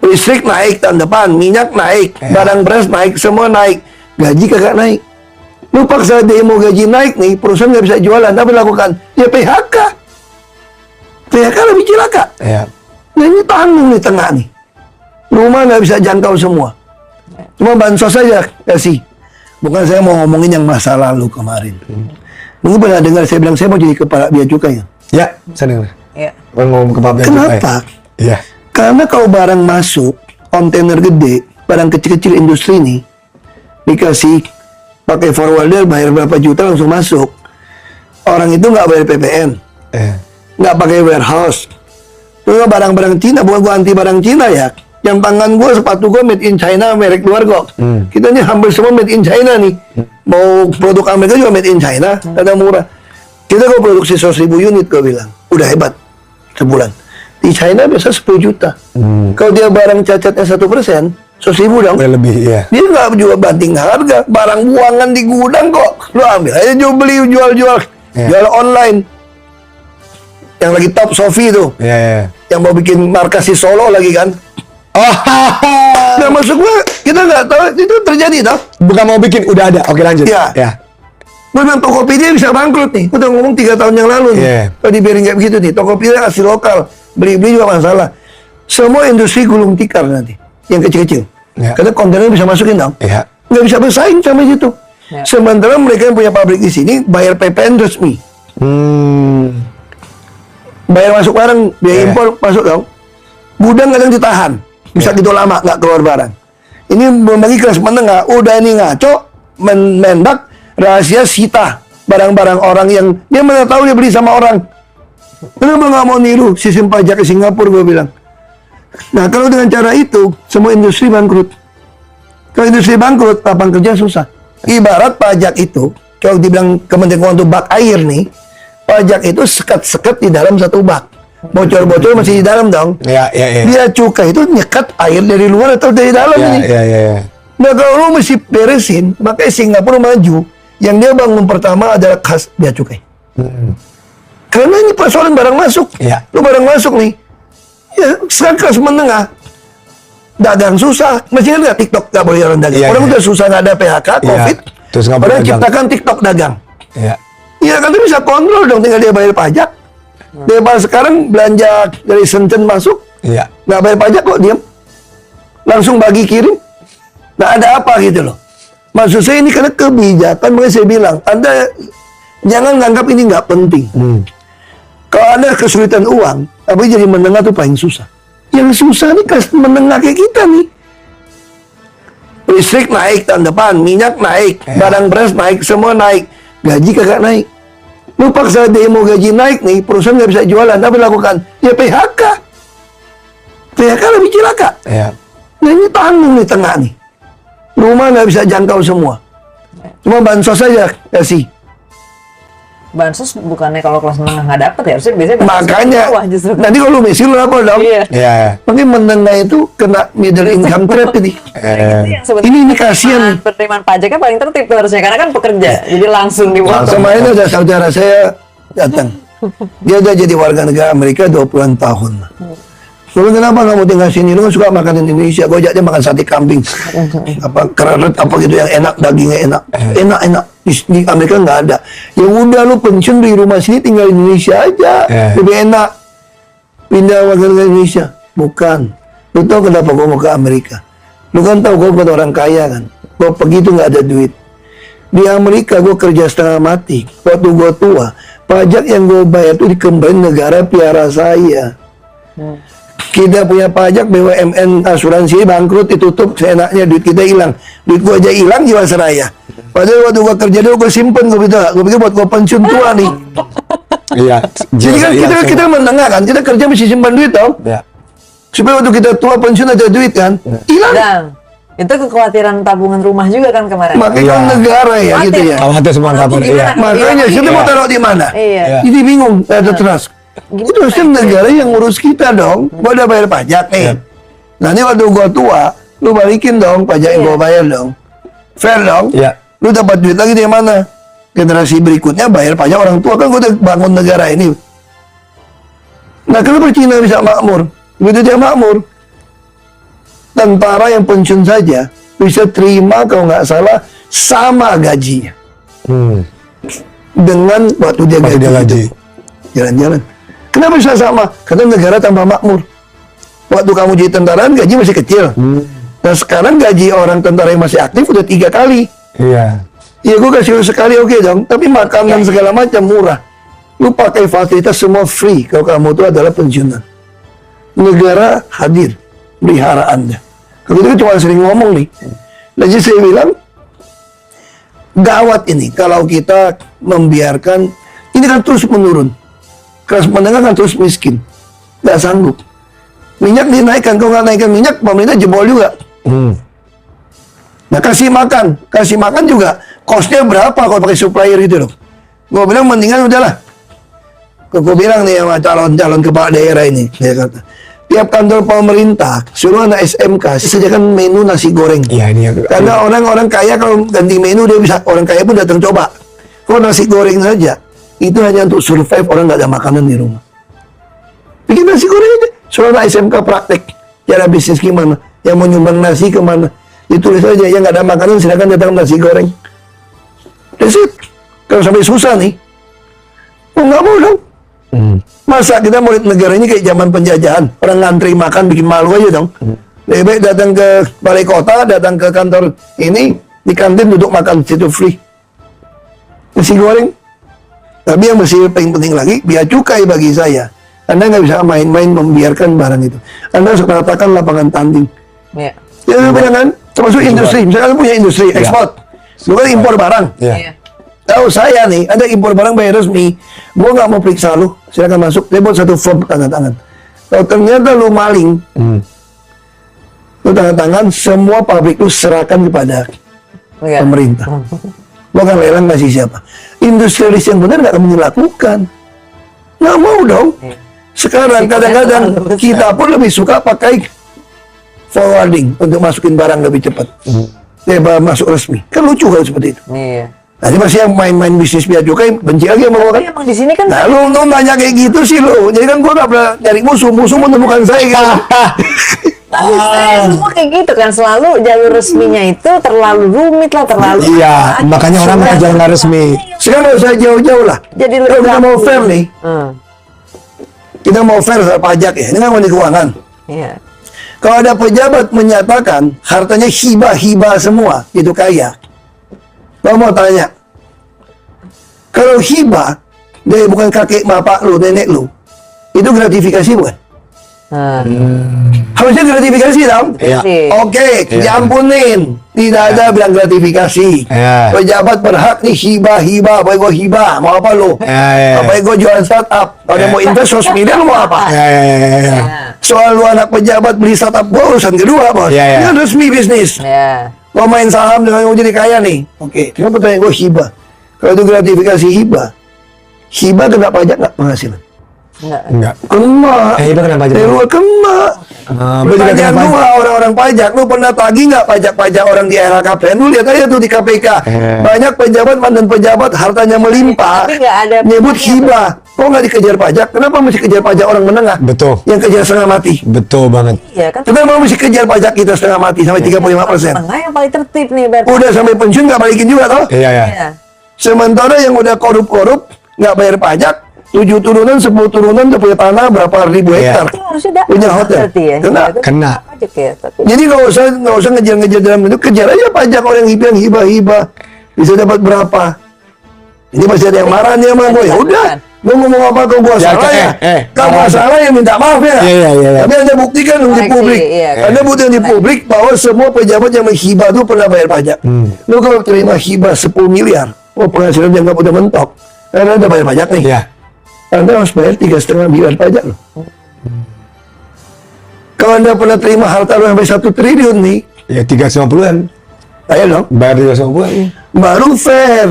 Listrik naik tahun depan, minyak naik, barang beras naik, semua naik. Gaji kagak naik. Lu paksa demo gaji naik nih, perusahaan nggak bisa jualan, apa lakukan? Ya PHK. PHK lebih cilaka. Nah ini tanggung di tengah nih. Rumah nggak bisa jangkau semua. Cuma bansos saja kasih. Bukan saya mau ngomongin yang masa lalu kemarin. Mungkin pernah dengar saya bilang saya mau jadi kepala bea cukai. Ya, saya dengar. Ya. Ngomong kepala bea cukai. Kenapa? Iya. Karena kalau barang masuk, kontainer gede, barang kecil-kecil industri ini, dikasih pakai forwarder, bayar berapa juta langsung masuk. Orang itu nggak bayar PPN, nggak pakai warehouse. Terus barang-barang Cina, bukan gua anti barang Cina ya. Yang tangan gua, sepatu gua made in China, merek luar kok. Kita ini hampir semua made in China nih. Mau produk Amerika juga made in China, ada murah. Kita kalau produksi 100.000 unit, gua bilang, udah hebat sebulan. Di China biasa 10 juta. Kalau dia barang cacatnya 1%, 100.000 dong. Lebih, ya. Dia nggak jual banting harga. Barang buangan di gudang kok. Lu ambil aja beli, jual. Jual online. Yang lagi top Sofi itu. Yang mau bikin markas di Solo lagi kan. Nah maksud gua, kita nggak tahu itu terjadi tau. Bukan mau bikin, udah ada. Oke lanjut. Ya. Gue bilang Tokopedia bisa bangkrut nih. Udah ngomong 3 tahun yang lalu nih. Kalau dibiarin kayak begitu nih. Tokopedia asli lokal. Beli-beli juga masalah. Semua industri gulung tikar nanti. Yang kecil-kecil. Karena kontainer bisa masukin dong. Nggak bisa bersaing sama situ. Sementara mereka yang punya pabrik di sini bayar PPN resmi. Bayar masuk barang, biaya impor masuk dong. Gudang kadang ditahan. Bisa gitu lama nggak keluar barang. Ini belum lagi kelas menengah. Udah ini ngaco. Mendak rahasia sita barang-barang orang yang dia mana tahu dia beli sama orang. Kenapa nggak mau niru sistem pajak ke Singapura, gue bilang. Nah kalau dengan cara itu semua industri bangkrut. Kalau industri bangkrut, lapangan kerja susah. Ibarat pajak itu, kalau dibilang Kementerian Keuangan itu bak air nih, pajak itu sekat-sekat di dalam satu bak. Bocor-bocor masih di dalam dong. Dia cukai itu nyekat air dari luar atau dari dalam ini. Nah kalau lu mesti beresin, makanya Singapura maju. Yang dia bangun pertama adalah khas bea cukai. Karena ini persoalan barang masuk. Lu barang masuk nih. Ya sekarang kelas menengah. Dagang susah. Masih kan nggak TikTok nggak boleh orang dagang. Orang udah susah nggak ada PHK, COVID. Orang ciptakan TikTok dagang. Iya kan dia bisa kontrol dong, tinggal dia bayar pajak. Dia sekarang belanja dari Shenzhen masuk. Nggak bayar pajak kok, diam. Langsung bagi kirim. Nah ada apa gitu loh. Maksud saya ini karena kebijakan, makanya saya bilang, Anda jangan nganggap ini nggak penting. Kalau Anda kesulitan uang, tapi jadi menengah tuh paling susah. Yang susah nih kelas menengah kayak kita nih. Listrik naik tahun depan, minyak naik, barang beras naik, semua naik. Gaji kagak naik. Lu paksa demo gaji naik nih, perusahaan nggak bisa jualan, apa lakukan? Ya PHK. PHK lebih cilaka. Nah ini tanggung di tengah nih. Rumah nggak bisa jangkau semua. Cuma bansos saja kasih. Bansos bukannya kalau kelas menengah nggak dapat ya? Harusnya biasanya makanya bawah justru. nanti kalau lu miskin lu apa dong? Mungkin menengah itu kena middle income trap ini. Ini kasihan. Penerimaan pajaknya paling tertib tuh harusnya karena kan pekerja, jadi langsung dipotong. Kemarin ada saudara saya datang. Dia udah jadi warga negara Amerika 20-an tahun. Soalnya kenapa nggak mau tinggal sini? Lu kan suka makan Indonesia. Gue ajak dia makan sate kambing, apa keraret apa gitu yang enak, dagingnya enak, enak. Di Amerika nggak ada. Ya udah lu pensiun di rumah sini tinggal di Indonesia aja, lebih enak. Pindah warga negara Indonesia. Bukan. Lu tahu kenapa gue mau ke Amerika? Lu kan tahu gue bukan orang kaya kan. Gue pergi tuh nggak ada duit. Di Amerika gue kerja setengah mati. Waktu gue tua, pajak yang gue bayar tuh dikembaliin negara piara saya. Kita punya pajak, BUMN, asuransi bangkrut, ditutup, seenaknya duit kita hilang. Duit gua aja hilang Jiwasraya. Padahal waktu gua kerja dulu gua simpen, gua pikir buat gua pensiun tua nih. Jadi kan kita menengah kan, kita kerja mesti simpan duit tau. Supaya waktu kita tua pensiun ada duit kan. Hilang. Itu kekhawatiran tabungan rumah juga kan kemarin. Makanya negara ya gitu ya. Khawatir semua kabar. Makanya kita mau taruh di mana? Jadi bingung, ada trust. Itu harusnya negara yang ngurus kita dong. Gua udah bayar pajak nih. Nanti waktu gua tua, lu balikin dong pajak yang gua bayar dong. Fair dong. Lu dapat duit lagi dari mana? Generasi berikutnya bayar pajak orang tua, kan gua udah bangun negara ini. Nah kenapa Cina bisa makmur? Begitu dia makmur, tentara yang pensiun saja bisa terima kalau nggak salah sama gajinya dengan waktu dia Waktu dia gaji. jalan-jalan. Kenapa bisa sama? Karena negara tambah makmur. Waktu kamu jadi tentara gaji masih kecil. Nah sekarang gaji orang tentara yang masih aktif udah 3 kali. Iya. Ya gue kasih lu sekali oke dong, tapi makanan segala macam murah. Lu pakai fasilitas semua free kalau kamu itu adalah pensiunan. Negara hadir, pelihara Anda. Kalau itu cuma sering ngomong nih. Jadi saya bilang, gawat ini kalau kita membiarkan, ini kan terus menurun. Kelas menengah kan terus miskin. Nggak sanggup. Minyak dinaikkan, kalau nggak naikkan minyak, pemerintah jebol juga. Nah kasih makan juga. Costnya berapa kalau pakai supplier itu loh. Gue bilang mendingan udahlah. Gue bilang nih sama calon-calon kepala daerah ini. Dia kata, tiap kantor pemerintah suruh anak SMK sediakan menu nasi goreng. Iya ini ya. Karena orang-orang kaya kalau ganti menu dia bisa, orang kaya pun datang coba. Kalau nasi goreng saja, itu hanya untuk survive, orang nggak ada makanan di rumah. Bikin nasi goreng aja. Suruh anak SMK praktek cara bisnis gimana, yang mau nyumbang nasi kemana. Ditulis aja, yang nggak ada makanan silakan datang nasi goreng. That's it. Kalau sampai susah nih, oh nggak mau dong. Masa kita mau lihat negara ini kayak zaman penjajahan, orang ngantri makan bikin malu aja dong. Lebih baik datang ke balai kota, datang ke kantor ini, di kantin duduk makan situ free. Nasi goreng. Tapi yang masih paling penting lagi, biaya cukai bagi saya. Anda nggak bisa main-main membiarkan barang itu. Anda harus meratakan lapangan tanding. Iya. Ya, benar kan? Termasuk industri. Misalnya punya industri, ekspor. Bukan impor barang. Iya. Tahu saya nih, ada impor barang bayar resmi. Gua nggak mau periksa lu. Silakan masuk. Dia buat satu form tanda tangan. Kalau ternyata lu maling, lu tanda tangan, semua pabrik lu serahkan kepada Iya. pemerintah. Lu akan lelang kasih siapa? Industrialis yang benar nggak akan melakukan. Nggak mau dong. Sekarang kadang-kadang kita pun lebih suka pakai forwarding untuk masukin barang lebih cepat. Daripada masuk resmi. Kan lucu kalau seperti itu. Iya. Nanti masih yang main-main bisnis biaya cukai benci lagi sama gua kan. Tapi emang di sini kan Nah lu nanya kayak gitu sih lu. Jadi kan gua gak pernah nyari musuh menemukan saya gitu. tapi saya semua kayak gitu kan, selalu jalur resminya itu terlalu rumit lah, terlalu Iya, makanya orang pakai jalan nggak resmi. Sekarang gak usah jauh-jauh lah. Jadi Kalau lebih kita mau rapi. fair nih, kita mau fair soal pajak ya. Ini kan Menteri Keuangan. Iya. Kalau ada pejabat menyatakan hartanya hibah semua, itu kaya. Gua mau tanya, kalau hibah dari bukan kakek bapak lu, nenek lu, itu gratifikasi bukan? Harusnya gratifikasi dong. Iya. Oke, diampunin. Tidak ada bilang gratifikasi. Iya. Pejabat berhak nih hibah, boy gua hibah. Mau apa lu? Iya. Apa gua jualan startup? Kalau dia mau invest 100 miliar mau apa? Iya. Soal lu anak pejabat beli startup gua urusan kedua, bos. Iya, iya. Ini kan resmi bisnis. Iya. Gua main saham dengan mau jadi kaya nih. Oke, kenapa pertanyaan gua hibah? Kalau itu gratifikasi hibah kena pajak nggak penghasilan? Enggak. Kena. Hibah kena pajak. Lu kena. Gua juga Pertanyaan kena gua, orang-orang pajak, lu pernah tagih nggak pajak-pajak orang di LHKPN? Lu lihat aja tuh di KPK. Banyak pejabat, mantan pejabat, hartanya melimpah. Tapi nggak ada Nyebut pajaknya. hibah. Kok nggak dikejar pajak? Kenapa mesti kejar pajak orang menengah? Betul. Yang kejar setengah mati. Betul banget. Iya kan. Kenapa mesti kejar pajak kita setengah mati sampai 35%? Tengah yang paling tertib nih berarti. Udah sampai pensiun nggak balikin juga toh? Iya. Iya. Sementara yang udah korup-korup nggak bayar pajak, 7 turunan, 10 turunan udah punya tanah berapa ribu Iya. hektar. Itu harusnya dah. Punya hotel. Berarti ya. Kena. Itu Kena. pajak ya. Tapi Jadi nggak usah ngejar-ngejar dalam itu, kejar aja pajak orang yang hibah bisa dapat berapa. Ini masih ada yang marah nih sama gue. Ya udah, gue ngomong apa kalau gue Ya, salah ya. Kalau apa? salah ya minta maaf ya. Iya. Tapi anda buktikan di Koreksi, publik. iya. Anda buktikan di publik bahwa semua pejabat yang menghibah itu pernah bayar pajak. Lu kalau terima hibah 10 miliar, penghasilan dianggap udah mentok. Karena udah bayar pajak nih. Iya. Anda harus bayar 3,5 miliar pajak loh. Kalau Anda pernah terima harta lu sampai 1 triliun nih, Ya 350-an. ayo dong, Bayar 350-an. baru fair.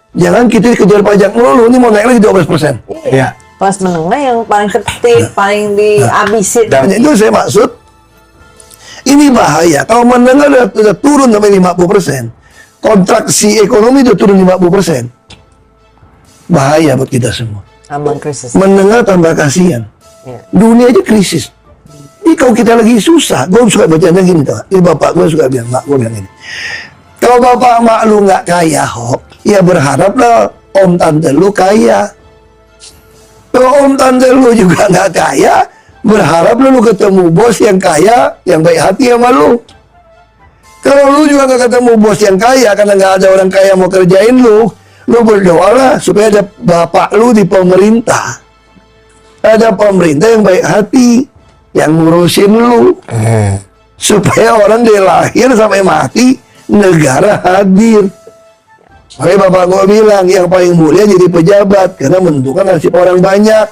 Jangan kita kejar pajak mulu, ini mau naik lagi 12%. Iya. kelas menengah yang paling tertib, paling dihabisin. Dan itu saya maksud, ini bahaya. Kalau menengah udah turun sampai 50%, kontraksi ekonomi udah turun 50%. Bahaya buat kita semua. Ambang krisis. Menengah tambah kasihan. Iya. Dunia aja krisis. Ini kalau kita lagi susah, gue suka bercanda gini tuh. Ini bapak gue suka bilang, mak gue bilang gini. Kalau bapak mak lu nggak kaya, Hok, ya berharaplah om tante lu kaya. Kalau om tante lu juga nggak kaya, berharap lu ketemu bos yang kaya, yang baik hati sama lu. Kalau lu juga nggak ketemu bos yang kaya, karena nggak ada orang kaya mau kerjain lu berdoalah supaya ada bapak lu di pemerintah. Ada pemerintah yang baik hati, yang ngurusin lu. Supaya orang dari lahir sampai mati, negara hadir. Makanya bapak gue bilang, yang paling mulia jadi pejabat, karena menentukan nasib orang banyak.